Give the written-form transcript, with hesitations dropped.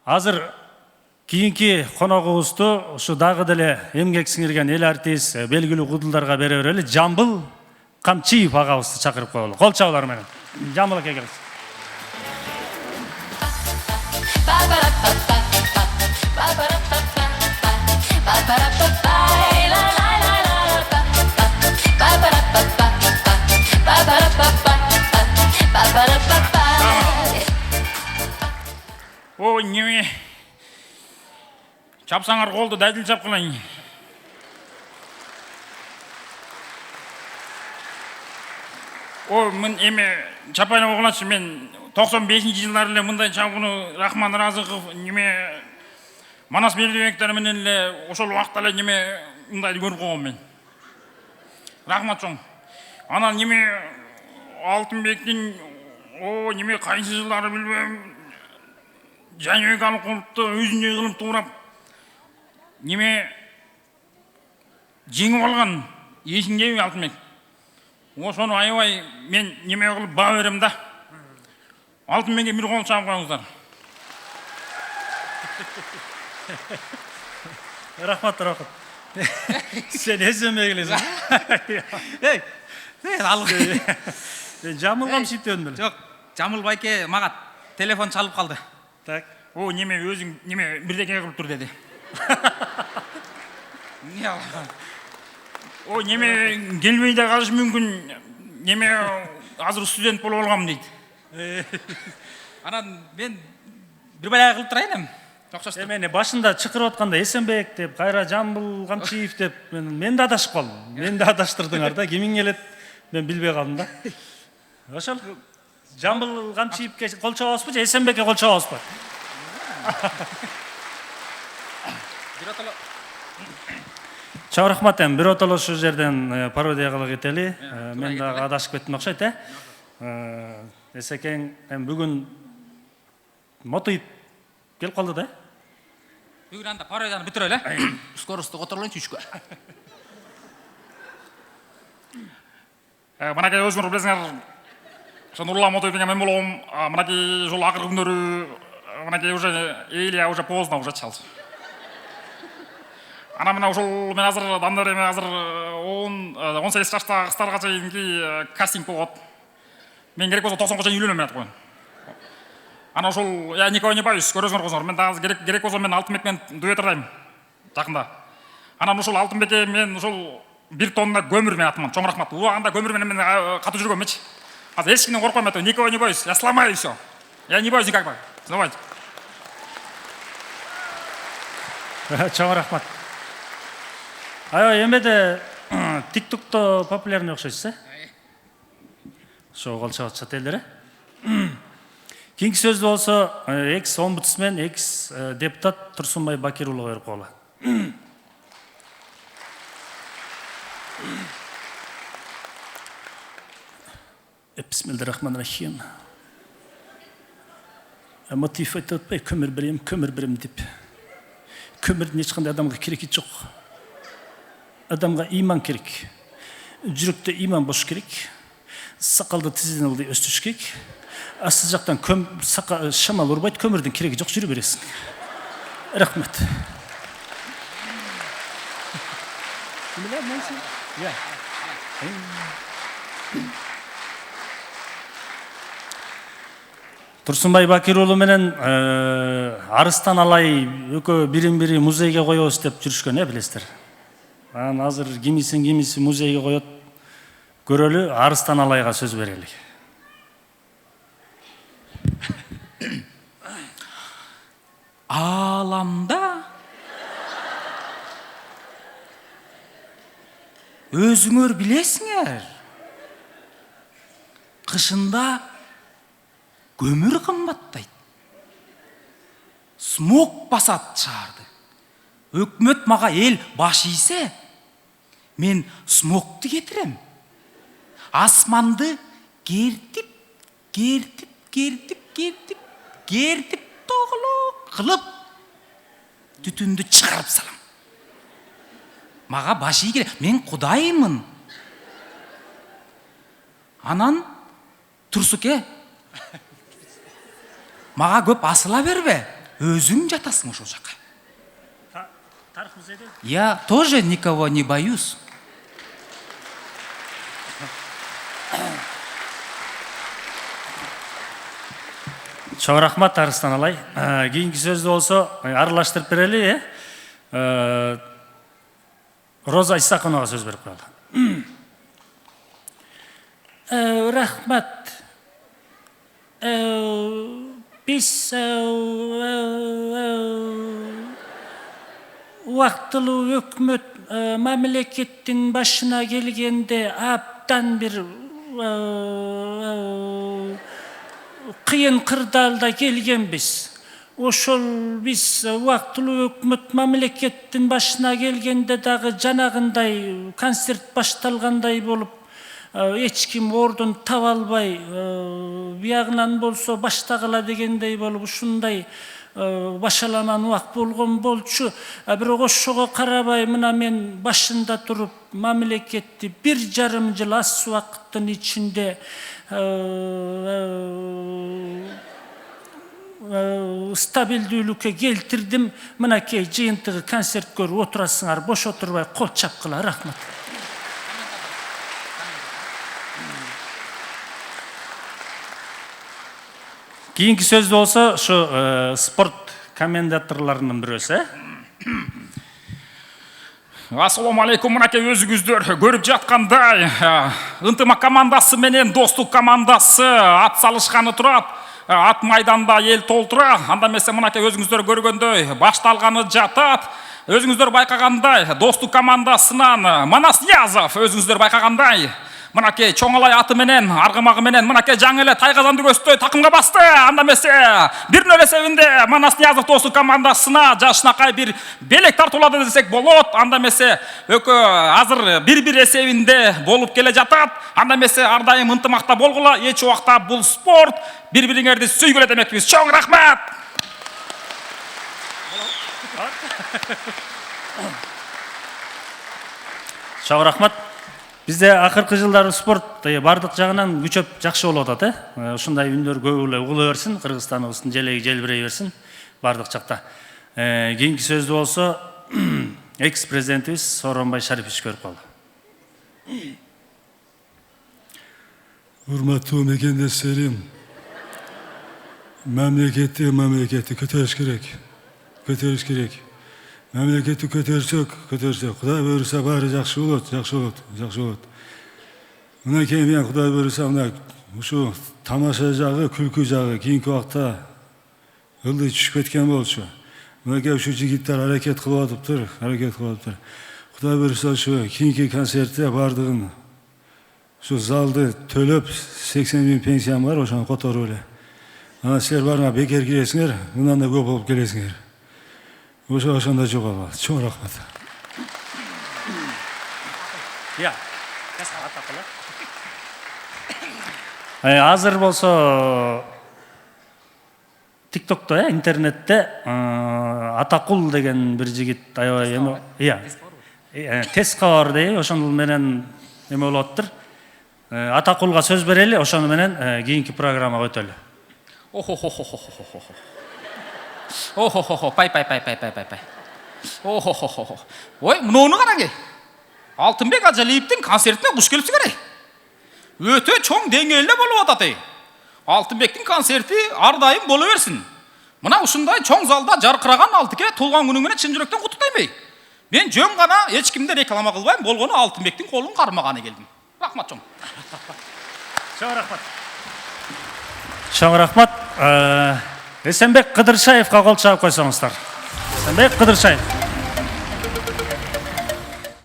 Азыр кийинки коногубузду ушу дагы деле эмгек сиңирген эл артист, белгилүү кудулдарга бере берели. Жамбыл Камчиев агабызды чакырып коелу. Кол чабуулар менен. Жамбыл аке келиңиз. О, неме. Чапсаңар қолды дәділ чапқылайын. О, мен эме чапайын оғылашы, мен 95-ci жылдары мындай чапыны Рахман Разықов неме Манас Бердібектер менен ошол уақытта неме мындайды көріп қойғам мен. Рахмат жоң. Анан неме Алтынбектин о неме қайсы жылдары билбем Жәнібек Алықұловты өзіне қылып туырап неме жеңіп алған есіңде ме Алтынбек? Осыны аябай мен неме қылып баға берем да. Алтынбекке бір қол шағып қойыңыздар. Рахмат. Сен есіме келесің. Жамыл Камчиевтен білі? Жоқ, Жамыл байке маған телефон çalып қалды. Так. О, неме өзің неме бірдеке қылып тұр деді. Не алған? О, неме келмей де қалышы мүмкін. Неме азыр студент болып алғам дейді. Анан мен бір бәле қылып тұрайын. Мені башында чықырып отқанда Эсенбек деп, қайра Жамбыл Камчиев деп, мен де адашып қалдым. Мен де адаштырдыңар да, кемің келет, мен білбей қалдым да. Ошол Жамбыл Камчиевке қол чабабыз ба, Эсенбекке қол чабабыз ба? Чоң рахмат эми, бир отоло ушул жерден пародия кылып кетели. Мен дагы адашып кеттим окшойт, Эсекең эми бүгүн мотоюп келип калды да. Бүгін анда пародияны бүтүрөлү. Скоросту которулайынчы үшкө. Мынакей өзүңөр билесиңер, ошо Нурлан Мотоев деген мен болом. Мынакей ушул акыркы күндөрү мынакей уже Элия уже поздно уже чалды. Ана мына ушул мен азыр дандар эме азыр 18 жаштагы кыздарга чейинки кастинг болот. Мен керек болсо 90га чейин үйлөнөм атып коюн. Ана ушул я никого не боюсь, көрөсүңөр кыздар. Мен дагы керек болсо мен Алтынбек менен дуэт ырдайм жакында. Анан ушул Алтынбекке мен ушул 1 тонна көмүр менен атыман. Чоң рахмат. Анда көмүр менен мен катып жүргөмчү. Азыр эч кимден коркпойм атып. Никого не боюсь. Я сломаю всё. Я не боюсь никак. Давайте. Чоң рахмат. Эмеде TikTok'то популярный окшойсуз, Ошо кол чабат чат элдер, Кийинки сөздү болсо экс-омбудсмен, экс-депутат Турсунбай Бакир уулу берип коелу. Бисмиллахиррахманиррахим. Мотив айтып атпай, көмүр берем деп. Көмүрдүн эч кандай адамга кереги жок. Адамга иман керек. Жүрөктө иман болуш керек. Сакалды тизинен ылдый өстүрүш керек. Асыл жактан шамал урбайт, көмүрдүн кереги жок, жүрө бересиң. Рахмат. Турсунбай Бакир уулу менен Арыстан Алай экөө бирин-бири музейге коебуз деп жүрүшкөн, билесиздер. Анан азыр кимиси музейге коет. Көрөлү, Арыстан Алайга сөз берели. Аламда өзүңөр билесиңер. Кышында көмүр кымбаттайт. Смог басат шаарды. Өкмөт мага эл баш ийсе, мен смогту кетирем. Асманды кертип тоголок кылып түтүндү чыгарып салам. Мага баш ий керек. Мен кудаймын. Анан Турсуке мага көп асыла бербе. өзүң жатасың ошол жака. Тарых музейде. Я тоже никого не боюсь. Чоң рахмат Арыстан алай. Кийинки сөздү болсо аралаштырып берели, Роза Исаконова сөз берип коелу. Рахмат. Биз убактылуу өкмөт мамлекеттин башына келгенде абдан бир кыйын кырдаалда келгенбиз. Ошол биз убактылуу өкмөт мамлекеттин башына келгенде дагы жанагындай концерт башталгандай болуп, эч ким ордун таба албай, биягынан болсо баштагыла дегендей болуп ушундай башаламан убак болгон болчу. Бирок ошого карабай мына мен башында туруп мамлекетти 1,5 жыл аз убакыттын ичинде стабилдүүлүккө келтирдим. Мынакей жыйынтыгы концерт көрүп отурасыңар, бош отурбай кол чапкыла. Рахмат. Кийинки сөз болсо ушу спорт комментаторлорунун бирөөсү. Ассаламу алейкум, мынакей өзүңүздөр көрүп жаткандай ынтымак командасы менен достук командасы ат салышканы турат. Ат майданда эл толтура. Анда эмесе мынакей өзүңүздөр көргөндөй башталганы жатат. Өзүңүздөр байкагандай достук командасынан Манас Ниязов өзүңүздөр байкагандай мынакей чоңалай аты менен, аргымагы менен мынакей жаңы эле Тайгазанды көздөй такымга басты. Анда эмесе 1-0 эсебинде Манас Ниязов достук командасына жашынакай бир белек тартуулады десек болот. Анда эмесе экөө азыр 1-1 эсебинде болуп келе жатат. Анда эмесе ар дайым ынтымакта болгула, эч убакта бул спорт, бири-бириңерди сүйгүлө демекпиз. Чоң рахмат. Чоң рахмат. Бизде акыркы жылдары спорт бардык жагынан күчөп жакшы болуп атат. Ушундай үндөр көп эле угула берсин, Кыргызстаныбыздын желеги желбирей берсин бардык жакта. Кийинки сөздү болсо экс-президентибиз Сооронбай Шарипович көрүп калды. Урматтуу мекендештерим, мамлекетти көтөрүш керек. Мамлекетти көтөрсөк, Кудай буйруса баары жакшы болот. Мынакей мен Кудай буйруса мына ушу тамаша жагы, күлкү жагы кийинки убакта ылдый түшүп кеткен болчу. Мынакей ушу жигиттер аракет кылып атыптыр. Кудай буйруса ушу кийинки концертте бардыгын ушу залды төлөп 80 000 пенсиям бар, ошону которуп эле. Ана силер барыңа бекер киресиңер, мындан да көп болуп келесиңер. Ошондой жоголот. Чоң рахмат. Азыр болсо TikTok'то, интернетте Атакул деген бир жигит аябай тез кабар дейби, ошону менен эме болуп атыптыр. Атакулга сөз берели, ошону менен кийинки программага өтөлү. Пай. Ой, муну караңыз. Алтынбек Ажалиевдин концертине куш келипсиңер. Өтө чоң деңгээлде болуп атат. Алтынбектин концерти ар дайым боло берсин. Мына ушундай чоң залда жаркыраган Алтыке туулган күнүң менен чын жүрөктөн куттуктайм. Мен жөн гана эч кимде реклама кылбайм, болгону Алтынбектин колун кармаганы келдим. Рахмат чоң. Чоң рахмат. Эсенбек Кыдыршаевга кол чаап койсоңуздар. Эсенбек Кыдыршаев.